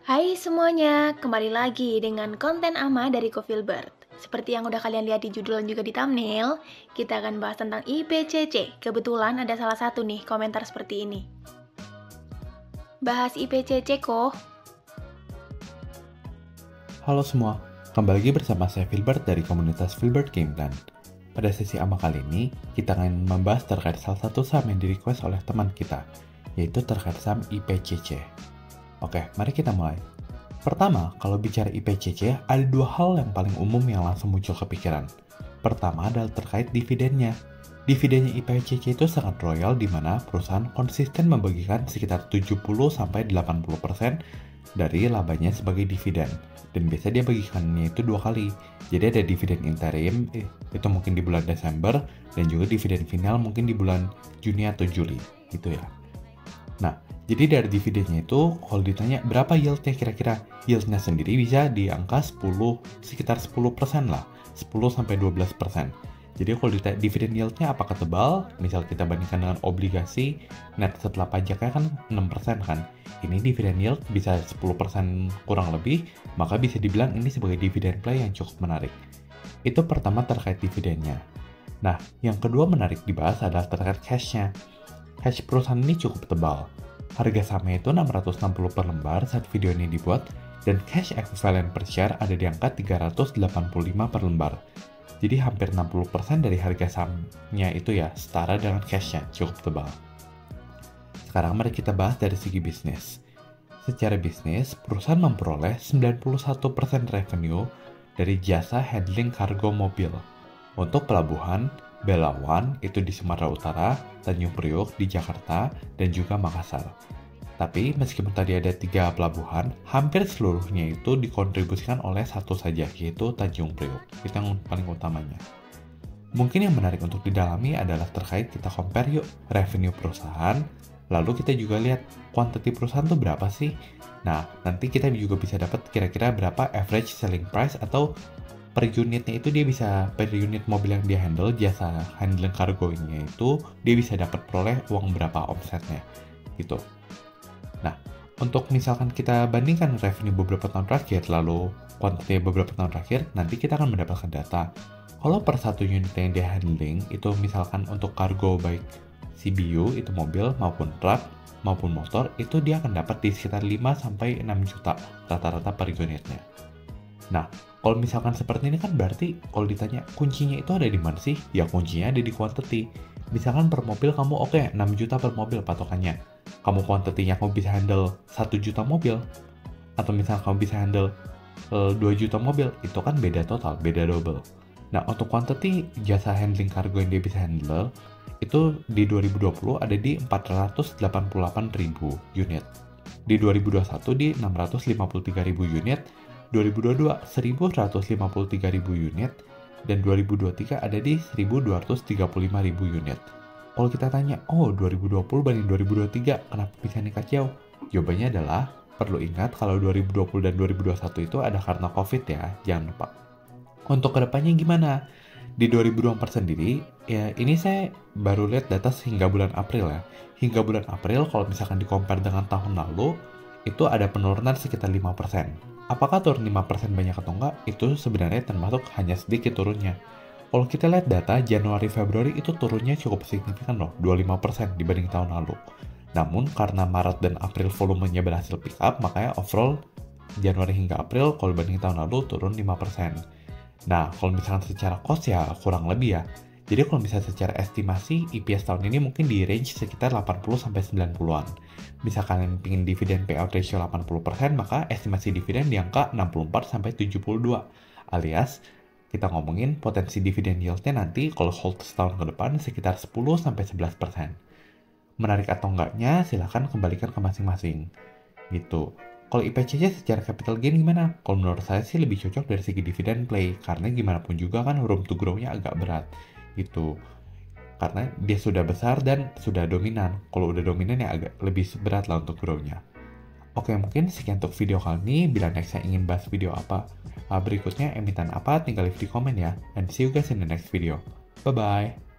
Hai semuanya, kembali lagi dengan konten Ama dari Kofilbert. Seperti yang udah kalian lihat di judul dan juga di thumbnail, kita akan bahas tentang IPCC. Kebetulan ada salah satu nih komentar seperti ini. Bahas IPCC kok. Halo semua, kembali lagi bersama saya Filbert dari komunitas Filbert Game Plan. Pada sesi Ama kali ini, kita akan membahas terkait salah satu saham yang di-request oleh teman kita, yaitu terkait saham IPCC. Oke, mari kita mulai. Pertama, kalau bicara IPCC, ada dua hal yang paling umum yang langsung muncul ke pikiran. Pertama adalah terkait dividennya. Dividennya IPCC itu sangat royal di mana perusahaan konsisten membagikan sekitar 70-80% dari labanya sebagai dividen. Dan biasa dia bagikannya itu dua kali. Jadi ada dividen interim, itu mungkin di bulan Desember, dan juga dividen final mungkin di bulan Juni atau Juli, gitu ya. Nah, jadi dari dividennya itu, kalau ditanya berapa yieldnya kira-kira, yieldnya sendiri bisa di angka sekitar 10% lah, 10-12%. Jadi kalau ditanya dividen yieldnya apakah tebal, misal kita bandingkan dengan obligasi, net setelah pajaknya kan 6% kan. Ini dividen yield bisa 10% kurang lebih, maka bisa dibilang ini sebagai dividen play yang cukup menarik. Itu pertama terkait dividennya. Nah, yang kedua menarik dibahas adalah terkait cash-nya. Cash perusahaan ini cukup tebal. Harga sahamnya itu 660 per lembar saat video ini dibuat, dan cash equivalent per share ada di angka 385 per lembar. Jadi hampir 60% dari harga sahamnya itu ya setara dengan cashnya, cukup tebal. Sekarang mari kita bahas dari segi bisnis. Secara bisnis, perusahaan memperoleh 91% revenue dari jasa handling kargo mobil. Untuk pelabuhan, Belawan itu di Sumatera Utara, Tanjung Priok di Jakarta, dan juga Makassar. Tapi meskipun tadi ada 3 pelabuhan, hampir seluruhnya itu dikontribusikan oleh satu saja, yaitu Tanjung Priok. Itu yang paling utamanya. Mungkin yang menarik untuk didalami adalah terkait kita compare yuk revenue perusahaan, lalu kita juga lihat quantity perusahaan tuh berapa sih. Nah, nanti kita juga bisa dapat kira-kira berapa average selling price atau per unitnya itu dia bisa, per unit mobil yang dia handle, jasa handling kargonya itu dia bisa dapat peroleh uang berapa omsetnya gitu. Nah, untuk misalkan kita bandingkan revenue beberapa tahun terakhir lalu quantity beberapa tahun terakhir, nanti kita akan mendapatkan data. Kalau per satu unit yang dia handling itu misalkan untuk kargo baik CBU itu mobil maupun truk maupun motor, itu dia akan dapat di sekitar 5-6 juta rata-rata per unitnya. Nah, kalau misalkan seperti ini kan berarti kalau ditanya kuncinya itu ada di mana sih? Ya kuncinya ada di quantity. Misalkan per mobil kamu 6 juta per mobil patokannya. Kamu quantity-nya kamu bisa handle 1 juta mobil. Atau misalkan kamu bisa handle 2 juta mobil, itu kan beda total, beda double. Nah, untuk quantity jasa handling kargo yang dia bisa handle, itu di 2020 ada di 488.000 unit. Di 2021 di 653.000 unit, 2022 1.153.000 unit, dan 2023 ada di 1.235.000 unit. Kalau kita tanya, 2020 banding 2023, kenapa bisa meningkat jauh? Jawabannya adalah, perlu ingat kalau 2020 dan 2021 itu ada karena COVID ya, jangan lupa. Untuk kedepannya gimana? Di 2024 sendiri, ya ini saya baru lihat data hingga bulan April ya. Hingga bulan April, kalau misalkan di-compare dengan tahun lalu, itu ada penurunan sekitar 5%. Apakah turun 5% banyak atau enggak? Itu sebenarnya termasuk hanya sedikit turunnya. Kalau kita lihat data Januari-Februari itu turunnya cukup signifikan loh, 25% dibanding tahun lalu. Namun karena Maret dan April volumenya berhasil pick up, makanya overall Januari hingga April kalau dibanding tahun lalu turun 5%. Nah, kalau misalkan secara cost ya kurang lebih ya. Jadi kalau misalnya secara estimasi, EPS tahun ini mungkin di range sekitar 80-90-an. Misalkan yang ingin dividen payout ratio 80%, maka estimasi dividen di angka 64-72. Alias, kita ngomongin potensi dividen yieldnya nanti kalau hold setahun ke depan sekitar 10-11%. Menarik atau enggaknya, silahkan kembalikan ke masing-masing. Gitu. Kalau IPCC secara capital gain gimana? Kalau menurut saya sih lebih cocok dari segi dividen play, karena gimana pun juga kan room to grow-nya agak berat. Gitu. Karena dia sudah besar dan sudah dominan. Kalau udah dominan ya agak lebih berat lah untuk grow-nya. Oke, mungkin sekian untuk video kali ini. Bila next saya ingin bahas video apa berikutnya, emiten apa, tinggal leave di komen ya. And see you guys in the next video. Bye-bye.